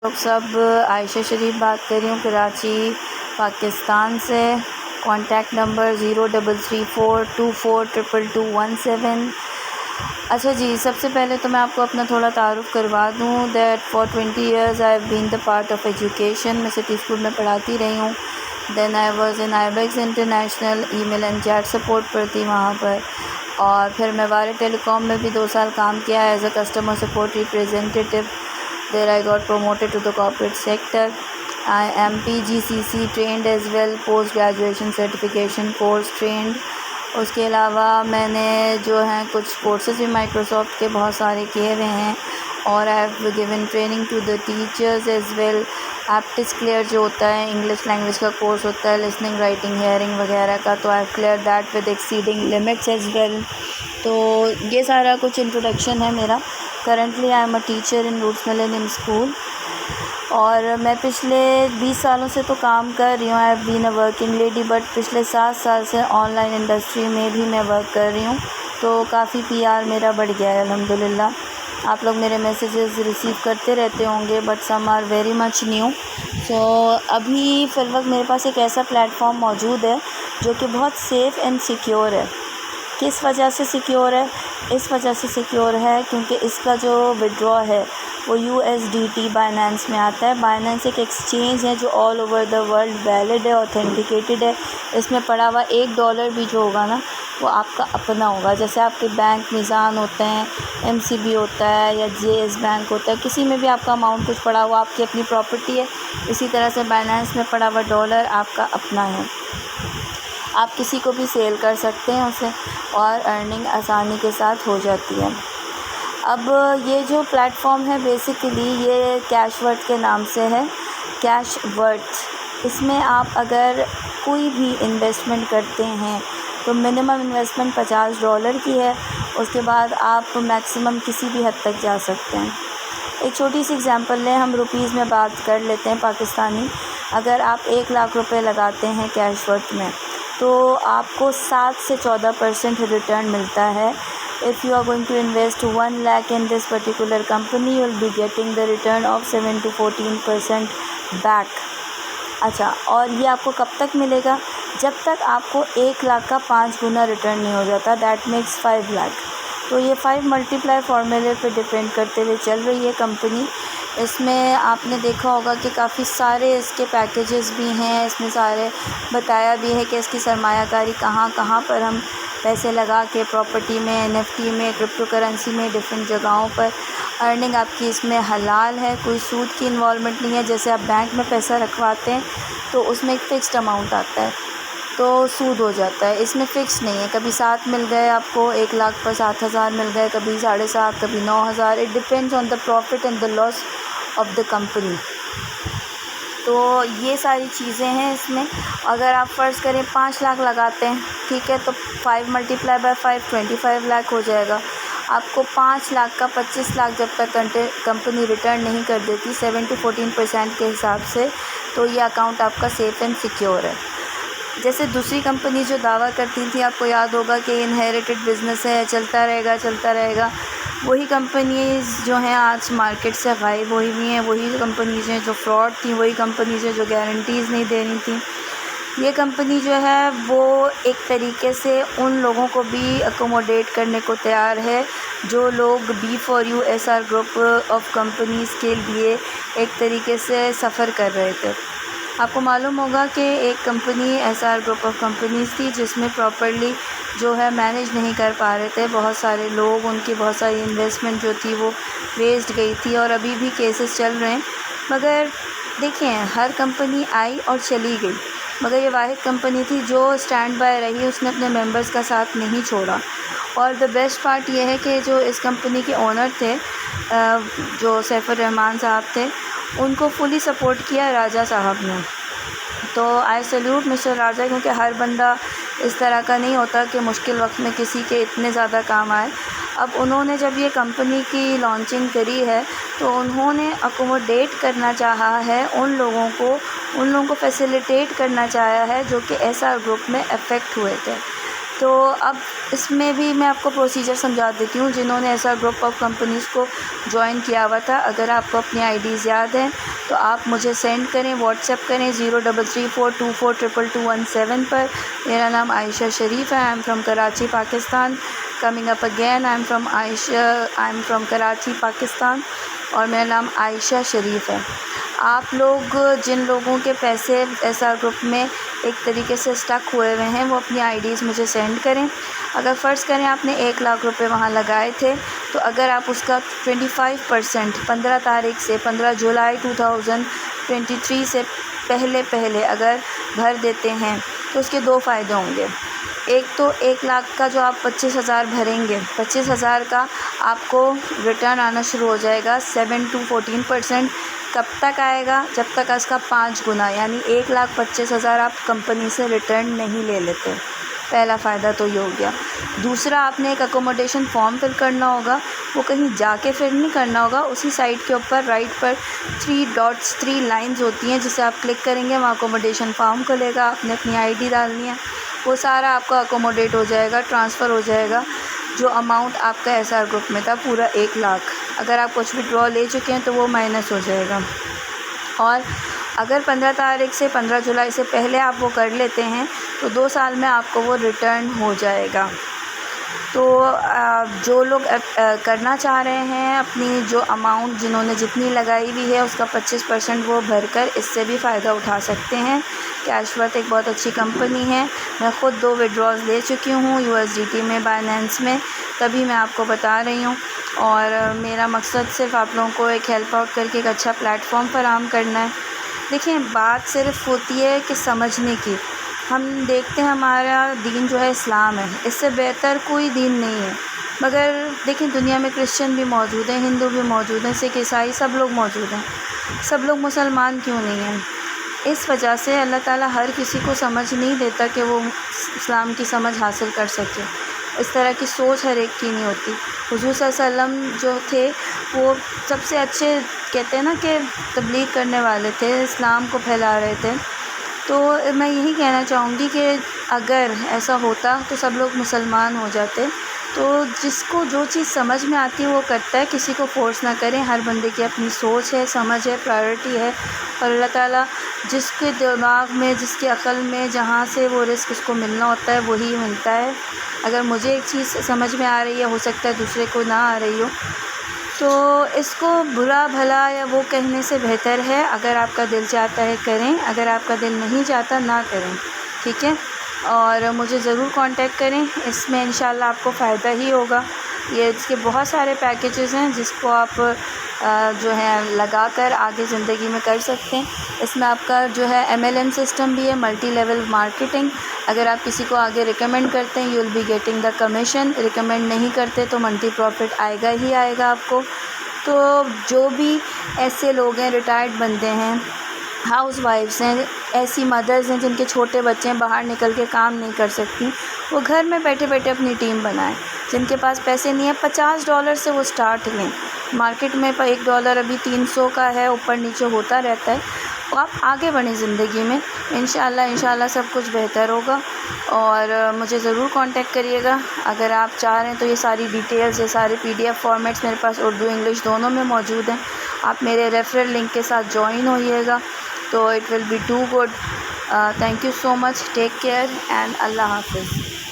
लोग सब आयशा शरीफ बात कर रही हूँ कराची पाकिस्तान से। Contact number 0334242217। अच्छा जी, सबसे पहले तो मैं आपको अपना थोड़ा तारुफ़ करवा दूँ that for 20 years I have been the part of education. मैं सिटी स्कूल में पढ़ाती रही हूँ। Then I was in Ibex international email and chat support पर थी वहाँ पर। और फिर मैं वारे टेलीकॉम में भी 2 साल काम किया as a customer support representative. There I got promoted to the corporate sector. I am PGCC trained as well, post graduation certification course trained. उसके अलावा मैंने जो है कुछ कोर्सेज भी माइक्रोसॉफ्ट के बहुत सारे किए हुए हैं और I have given training to the teachers as well. एप्टिस क्लियर जो होता है इंग्लिश लैंग्वेज का कोर्स होता है, लिसनिंग राइटिंग हेयरिंग वगैरह का, तो I have clear that with exceeding limits as well. तो ये सारा कुछ इंट्रोडक्शन है मेरा। Currently I am a teacher in Roots Millennium school और मैं पिछले 20 सालों से तो काम कर रही हूँ। I have been a working lady, but पिछले 7 साल से ऑनलाइन इंडस्ट्री में भी मैं वर्क कर रही हूँ, तो काफ़ी पीआर मेरा बढ़ गया है अल्हम्दुलिल्लाह। आप लोग मेरे मैसेजेस रिसीव करते रहते होंगे, but some are very much new. So अभी फ़िलवक्त मेरे पास एक ऐसा प्लेटफॉर्म मौजूद है जो कि बहुत सेफ़ एंड सिक्योर है। किस वजह से सिक्योर है? इस वजह से सिक्योर है क्योंकि इसका जो विड्रॉ है वो USDT बाइनेंस में आता है। बाइनेंस एक एक्सचेंज है जो all over the world valid है, ऑथेंटिकेटेड है। इसमें पड़ा हुआ $1 भी जो होगा ना वो आपका अपना होगा। जैसे आपके बैंक मीज़ान होते हैं, MCB होता है या JS बैंक होता है, किसी में भी आपका अमाउंट कुछ पड़ा हुआ आपकी अपनी प्रॉपर्टी है। इसी तरह से बाइनेंस में पड़ा हुआ डॉलर आपका अपना है। आप किसी को भी सेल कर सकते हैं उसे और अर्निंग आसानी के साथ हो जाती है। अब ये जो प्लेटफॉर्म है बेसिकली ये कैशवर्थ के नाम से है, कैशवर्थ। इसमें आप अगर कोई भी इन्वेस्टमेंट करते हैं तो मिनिमम इन्वेस्टमेंट $50 की है। उसके बाद आप मैक्सिमम किसी भी हद तक जा सकते हैं। एक छोटी सी एग्जांपल लें, हम रुपीज़ में बात कर लेते हैं पाकिस्तानी। अगर आप 1 लाख रुपए लगाते हैं कैशवर्थ में तो आपको 7 से 14% रिटर्न मिलता है। If you are going to invest 1 lakh in this particular company, you will be getting the return of 7 to 14% back. अच्छा, और ये आपको कब तक मिलेगा? जब तक आपको 1 लाख का 5 गुना रिटर्न नहीं हो जाता, दैट मेक्स 5 लाख। तो ये 5 मल्टीप्लाई फार्मूले पे डिपेंड करते हुए चल रही है कंपनी। इसमें आपने देखा होगा कि काफ़ी सारे इसके पैकेजेस भी हैं। इसमें सारे बताया भी है कि इसकी सरमायाकारी कहाँ कहाँ पर हम पैसे लगा के प्रॉपर्टी में, NFT में, क्रिप्टो करेंसी में, डिफरेंट जगहों पर अर्निंग आपकी इसमें हलाल है। कोई सूद की इन्वॉल्वमेंट नहीं है। जैसे आप बैंक में पैसा रखवाते हैं तो उसमें एक फ़िक्स्ड अमाउंट आता है तो सूद हो जाता है। इसमें फ़िक्स नहीं है, कभी 7 मिल गए आपको, 1 लाख पर 7,000 मिल गए, कभी 7.5, कभी 9,000। It depends on the profit and the loss of the company. तो ये सारी चीज़ें हैं इसमें। अगर आप फ़र्ज़ करें 5 लाख लगाते हैं, ठीक है, तो 5 मल्टीप्लाई बाय 5 25 लाख हो जाएगा। आपको 5 लाख का 25 लाख जब तक कंपनी रिटर्न नहीं कर देती 7 to 14% के हिसाब से, तो ये अकाउंट आपका सेफ़ एंड सिक्योर है। जैसे दूसरी कंपनी जो दावा करती थी, आपको याद होगा कि इनहेरिटेड बिज़नेस है, चलता रहेगा, वही कंपनीज़ जो हैं आज मार्केट से गायब हुई हुई हैं। वही कंपनीज़ हैं जो फ्रॉड थी, वही कंपनीज़ हैं जो गारंटीज़ नहीं दे रही थी। ये कंपनी जो है वो एक तरीके से उन लोगों को भी अकोमोडेट करने को तैयार है जो लोग B4U SR group of companies के लिए एक तरीके से सफ़र कर रहे थे। आपको मालूम होगा कि एक company SR group of companies थी जिसमें प्रॉपर्ली जो है मैनेज नहीं कर पा रहे थे बहुत सारे लोग, उनकी बहुत सारी इन्वेस्टमेंट जो थी वो वेस्ट गई थी और अभी भी केसेस चल रहे हैं। मगर देखिए, हर कंपनी आई और चली गई, मगर ये वाहिद कंपनी थी जो स्टैंड बाय रही, उसने अपने मेंबर्स का साथ नहीं छोड़ा। और द बेस्ट पार्ट ये है कि जो इस कंपनी के ओनर थे, जो सैफुर रहमान साहब थे, उनको फुली सपोर्ट किया राजा साहब ने। तो आई सैल्यूट मिस्टर राजा, क्योंकि हर बंदा इस तरह का नहीं होता कि मुश्किल वक्त में किसी के इतने ज़्यादा काम आए। अब उन्होंने जब ये कंपनी की लॉन्चिंग करी है तो उन्होंने अकोमोडेट करना चाहा है उन लोगों को फैसिलिटेट करना चाहा है जो कि SR ग्रुप में अफेक्ट हुए थे। तो अब इसमें भी मैं आपको प्रोसीजर समझा देती हूँ, जिन्होंने ऐसा ग्रुप ऑफ कंपनीज़ को ज्वाइन किया हुआ था। अगर आपको अपनी आईडीज़ याद हैं तो आप मुझे सेंड करें, व्हाट्सएप करें 0334242217 पर। मेरा नाम आयशा शरीफ है। I am from Karachi, Pakistan. Coming up again, I am from Karachi, Pakistan, और मेरा नाम आयशा शरीफ है। आप लोग जिन लोगों के पैसे एसआर ग्रुप में एक तरीके से स्टक हुए हुए हैं, वो अपनी आईडीज़ मुझे सेंड करें। अगर फ़र्ज़ करें आपने 1 लाख रुपए वहाँ लगाए थे, तो अगर आप उसका 25% 15 तारीख से 15 जुलाई 2023 से पहले अगर भर देते हैं तो उसके 2 फ़ायदे होंगे। एक तो 1 लाख का जो आप 25,000 भरेंगे, 25,000 का आपको रिटर्न आना शुरू हो जाएगा 7 to 14%। कब तक आएगा? जब तक इसका 5 गुना, यानी 1,25,000 आप कंपनी से रिटर्न नहीं ले लेते। पहला फ़ायदा तो ये हो गया। दूसरा, आपने एक अकोमोडेशन फॉर्म फिल करना होगा, वो कहीं जाके फिर नहीं करना होगा। उसी साइट के ऊपर राइट पर 3 डॉट्स 3 लाइन्स होती हैं, जिसे आप क्लिक करेंगे वहाँ अकोमोडेशन फॉर्म खुलेगा। आपने अपनी आईडी डालनी है, वो सारा आपका अकोमोडेट हो जाएगा, ट्रांसफ़र हो जाएगा। जो अमाउंट आपका एसआर ग्रुप में था पूरा 1 लाख, अगर आप कुछ विड्रॉ ले चुके हैं तो वो माइनस हो जाएगा। और अगर 15 तारीख से 15 जुलाई से पहले आप वो कर लेते हैं तो 2 साल में आपको वो रिटर्न हो जाएगा। तो जो लोग करना चाह रहे हैं, अपनी जो अमाउंट जिन्होंने जितनी लगाई हुई है उसका 25% वो भरकर इससे भी फ़ायदा उठा सकते हैं। कैशवर्थ एक बहुत अच्छी कंपनी है। मैं ख़ुद 2 विड्रॉज़ ले चुकी हूँ USDT में, बाइनेंस में, तभी मैं आपको बता रही हूँ। और मेरा मकसद सिर्फ़ आप लोगों को एक हेल्प आउट करके एक अच्छा प्लेटफॉर्म फराहम करना है। देखिए, बात सिर्फ़ होती है कि समझने की। हम देखते हैं हमारा दीन जो है इस्लाम है, इससे बेहतर कोई दीन नहीं है। मगर देखिए, दुनिया में क्रिश्चियन भी मौजूद हैं, हिंदू भी मौजूद हैं, सिख ईसाई सब लोग मौजूद हैं। सब लोग मुसलमान क्यों नहीं हैं? इस वजह से अल्लाह ताला हर किसी को समझ नहीं देता कि वो इस्लाम की समझ हासिल कर सके। इस तरह की सोच हर एक की नहीं होती। हुज़ूर सल्लल्लाहु अलैहि वसल्लम जो थे वो सबसे अच्छे, कहते हैं ना कि तबलीग करने वाले थे, इस्लाम को फैला रहे थे। तो मैं यही कहना चाहूँगी कि अगर ऐसा होता तो सब लोग मुसलमान हो जाते। तो जिसको जो चीज़ समझ में आती है वो करता है, किसी को फ़ोर्स ना करें। हर बंदे की अपनी सोच है, समझ है, प्रायोरिटी है, और अल्लाह ताला जिसके दिमाग में, जिसकी अक़ल में जहाँ से वो रिज़्क़ उसको मिलना होता है वही मिलता है। अगर मुझे एक चीज़ समझ में आ रही है, हो सकता है दूसरे को ना आ रही हो, तो इसको बुरा भला या वो कहने से बेहतर है अगर आपका दिल चाहता है करें, अगर आपका दिल नहीं चाहता ना करें, ठीक है। और मुझे ज़रूर कांटेक्ट करें, इसमें इंशाल्लाह आपको फ़ायदा ही होगा। ये इसके बहुत सारे पैकेजेस हैं जिसको आप जो है लगाकर आगे ज़िंदगी में कर सकते हैं। इसमें आपका जो है MLM सिस्टम भी है, मल्टी लेवल मार्केटिंग। अगर आप किसी को आगे रिकमेंड करते हैं, you will be getting the commission. Recommend नहीं करते तो मल्टी प्रॉफिट आएगा ही आएगा आपको। तो जो भी ऐसे लोग हैं, रिटायर्ड बंदे हैं, हाउस वाइफ्स हैं, ऐसी मदर्स हैं जिनके छोटे बच्चे हैं, बाहर निकल के काम नहीं कर सकती, वो घर में बैठे बैठे अपनी टीम बनाएं। जिनके पास पैसे नहीं है, $50 से वो स्टार्ट लें। मार्केट में $1 अभी 300 का है, ऊपर नीचे होता रहता है। तो आप आगे बढ़ें ज़िंदगी में, इंशाल्लाह सब कुछ बेहतर होगा। और मुझे ज़रूर कांटेक्ट करिएगा अगर आप चाह रहे हैं तो। ये सारी डिटेल्स, ये सारे PDF फॉर्मेट्स मेरे पास उर्दू इंग्लिश दोनों में मौजूद हैं। आप मेरे रेफरल लिंक के साथ जॉइन होइएगा, तो it will be too good. Thank you so much, take care and अल्लाह हाफ़िज़।